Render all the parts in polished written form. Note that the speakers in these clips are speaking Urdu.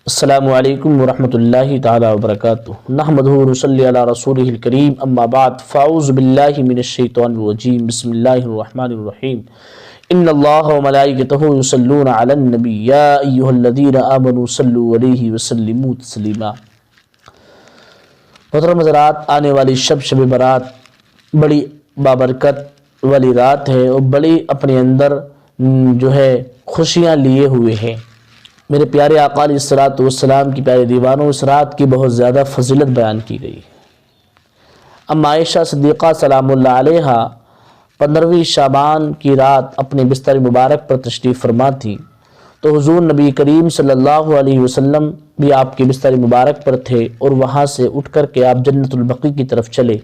السلام علیکم ورحمۃ اللہ تعالی وبرکاتہ نحمدہ ونصلی علی رسولہ الکریم اما بعد فاعوذ باللہ من الشیطان الرجیم بسم اللہ الرحمن الرحیم ان اللہ وملائکتہ یصلون علی النبی یا ایہا الذین آمنوا صلوا علیہ وسلموا تسلیما۔ محترم حضرات، آنے والی شب برات بڑی بابرکت والی رات ہے اور بڑی اپنے اندر خوشیاں لیے ہوئے ہیں۔ میرے پیارے آقا علیہ الصلوۃ والسلام کی پیارے دیوانوں، اس رات کی بہت زیادہ فضیلت بیان کی گئی ہے۔ اما عائشہ صدیقہ سلام اللہ علیہا 15ویں شعبان کی رات اپنے بستر مبارک پر تشریف فرما تھی تو حضور نبی کریم صلی اللہ علیہ وسلم بھی آپ کے بستر مبارک پر تھے اور وہاں سے اٹھ کر کے آپ جنت البقیع کی طرف چلے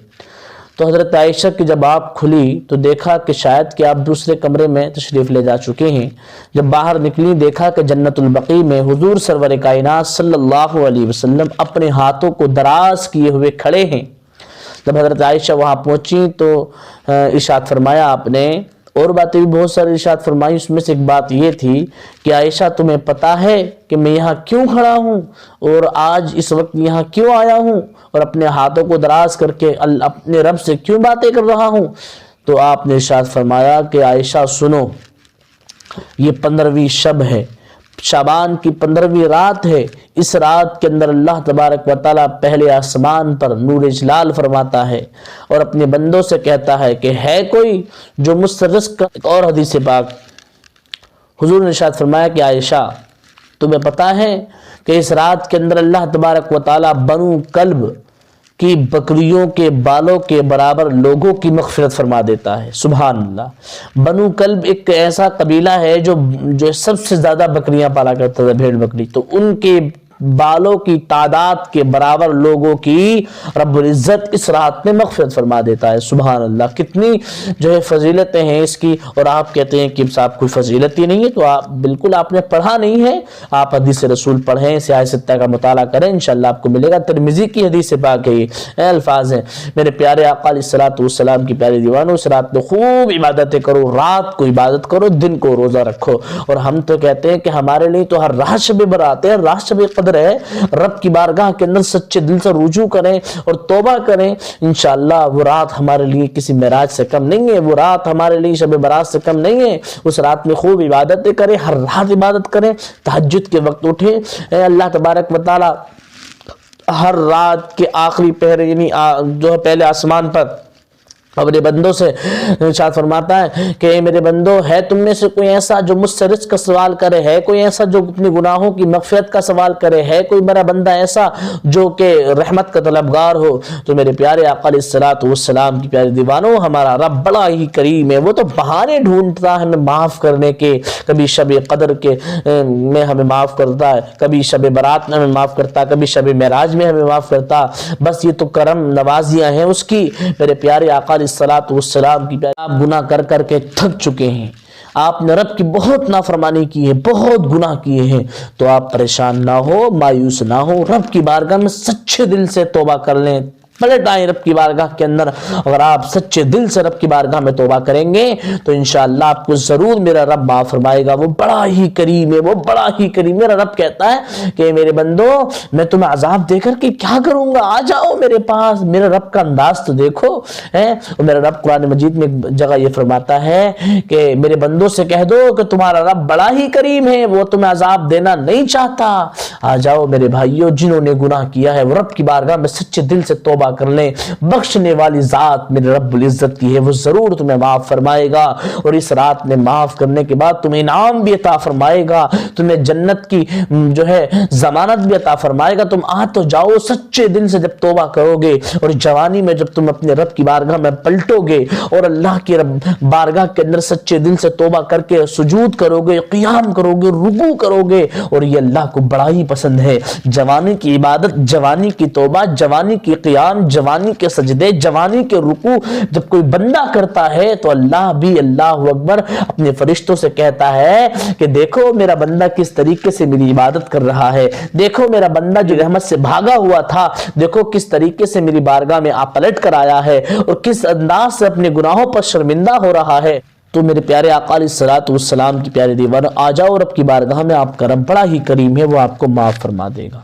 تو حضرت عائشہ کی جب آپ کھلی تو دیکھا کہ شاید کہ آپ دوسرے کمرے میں تشریف لے جا چکے ہیں۔ جب باہر نکلی دیکھا کہ جنت البقیع میں حضور سرور کائنات صلی اللہ علیہ وسلم اپنے ہاتھوں کو دراز کیے ہوئے کھڑے ہیں۔ جب حضرت عائشہ وہاں پہنچی تو ارشاد فرمایا آپ نے، اور باتیں بھی بہت ساری ارشاد فرمائی، اس میں سے ایک بات یہ تھی کہ عائشہ تمہیں پتہ ہے کہ میں یہاں کیوں کھڑا ہوں اور آج اس وقت یہاں کیوں آیا ہوں اور اپنے ہاتھوں کو دراز کر کے اپنے رب سے کیوں باتیں کر رہا ہوں؟ تو آپ نے ارشاد فرمایا کہ عائشہ سنو، یہ 15ویں شب ہے، شعبان کی 15ویں رات ہے۔ اس رات کے اندر اللہ تبارک و تعالیٰ پہلے آسمان پر نور جلال فرماتا ہے اور اپنے بندوں سے کہتا ہے کہ ہے کوئی جو مجھ سے رزق۔ ایک اور حدیث پاک حضور نے ارشاد فرمایا کہ عائشہ تمہیں پتہ ہے کہ اس رات کے اندر اللہ تبارک و تعالیٰ بنو کلب کی بکریوں کے بالوں کے برابر لوگوں کی مغفرت فرما دیتا ہے۔ سبحان اللہ۔ بنو کلب ایک ایسا قبیلہ ہے جو سب سے زیادہ بکریاں پالا کرتا تھا، بھیڑ بکری، تو ان کے بالوں کی تعداد کے برابر لوگوں کی رب العزت اس رات میں مغفرت فرما دیتا ہے۔ سبحان اللہ۔ کتنی فضیلتیں ہیں اس کی، اور آپ کہتے ہیں کہ صاحب کوئی فضیلت ہی نہیں ہے، تو آپ بالکل آپ نے پڑھا نہیں ہے۔ آپ حدیث رسول پڑھیں، سیاہ ستہ کا مطالعہ کریں، انشاءاللہ آپ کو ملے گا۔ ترمذی کی حدیث پاک ہے، یہ الفاظ ہیں۔ میرے پیارے آقا علیہ الصلوۃ والسلام کی پیارے دیوانوں، اس رات میں خوب عبادتیں کرو، رات کو عبادت کرو، دن کو روزہ رکھو۔ اور ہم تو کہتے ہیں کہ ہمارے لیے تو ہر رات شب برات ہے، رات شب قدر ہے۔ رب کی بارگاہ کے اندر سچے دل سے رجوع کریں اور توبہ کریں، انشاءاللہ وہ رات ہمارے لیے کسی معراج سے کم نہیں ہے، وہ رات ہمارے لیے شب برات سے کم نہیں ہے۔ اس رات میں خوب عبادتیں کریں، ہر رات عبادت کریں، تہجد کے وقت اٹھیں۔ اے اللہ تبارک و تعالی ہر رات کے آخری پہر یعنی پہلے آسمان پر اپنے بندوں سے ارشاد فرماتا ہے کہ اے میرے بندو، ہے تم میں سے کوئی ایسا جو مجھ سے رزق کا سوال کرے، ہے کوئی ایسا جو اپنے گناہوں کی مغفرت کا سوال کرے، ہے کوئی میرا بندہ ایسا جو کہ رحمت کا طلبگار ہو؟ تو میرے پیارے آقا علیہ الصلوۃ والسلام کی پیارے دیوانوں، ہمارا رب بڑا ہی کریم ہے، وہ تو بہانے ڈھونڈتا ہے ہمیں معاف کرنے کے۔ کبھی شب قدر کے میں ہمیں معاف کرتا ہے، کبھی شب برات میں ہمیں معاف کرتا ہے، کبھی شب معراج میں ہمیں معاف کرتا۔ بس یہ تو کرم نوازیاں ہیں اس کی۔ میرے پیارے آقا الصلاۃ والسلام کی آپ گناہ کر کر کے تھک چکے ہیں، آپ نے رب کی بہت نافرمانی کی ہے، بہت گناہ کیے ہیں، تو آپ پریشان نہ ہو، مایوس نہ ہو، رب کی بارگاہ میں سچے دل سے توبہ کر لیں، پلٹ آئیں رب کی بارگاہ کے اندر۔ اگر آپ سچے دل سے رب کی بارگاہ میں توبہ کریں گے تو انشاءاللہ آپ کو ضرور میرا رب معاف فرمائے گا۔ وہ بڑا ہی کریم ہے، وہ بڑا ہی کریم۔ میرا رب کہتا ہے کہ میرے بندو، میں تمہیں عذاب دے کر کے کیا کروں گا، آ جاؤ میرے پاس، میرے رب کا انداز تو دیکھو ہے۔ اور میرا رب قرآن مجید میں ایک جگہ یہ فرماتا ہے کہ میرے بندوں سے کہہ دو کہ تمہارا رب بڑا ہی کریم ہے، وہ تمہیں عذاب دینا نہیں چاہتا۔ آ جاؤ میرے بھائیو، جنہوں نے گناہ کیا ہے وہ رب کی بارگاہ میں سچے دل سے توبہ کر لیں، بخشنے والی ذات میرے رب العزت کی ہے، وہ ضرور تمہیں معاف فرمائے گا۔ اور اس رات میں معاف کرنے کے بعد تمہیں انعام بھی عطا فرمائے گا، تمہیں جنت کی ضمانت بھی عطا فرمائے گا۔ تم آ تو جاؤ سچے دل سے جب توبہ کرو گے، اور جوانی میں جب تم اپنے رب کی بارگاہ میں پلٹو گے اور اللہ کی بارگاہ کے اندر سچے دل سے توبہ کر کے سجود کرو گے، قیام کرو گے، رکوع کرو گے، اور یہ اللہ کو بڑا ہی پسند ہے۔ جوانی کی عبادت، جوانی کی توبہ، جوانی کی قیام، جوانی کے سجدے، جوانی کے رکوع جب کوئی بندہ کرتا ہے تو اللہ بھی اللہ اکبر اپنے فرشتوں سے کہتا ہے کہ دیکھو میرا بندہ کس طریقے سے میری عبادت کر رہا ہے، دیکھو میرا بندہ جو رحمت سے بھاگا ہوا تھا، دیکھو کس طریقے سے میری بارگاہ میں پلٹ کر آیا ہے اور کس انداز سے اپنے گناہوں پر شرمندہ ہو رہا ہے۔ تو میرے پیارے آقا علیہ الصلوۃ والسلام کی پیاری دیوار آ جاؤ رب کی بارگاہ میں، آپ کا رب بڑا ہی کریم ہے، وہ آپ کو معاف فرما دے گا۔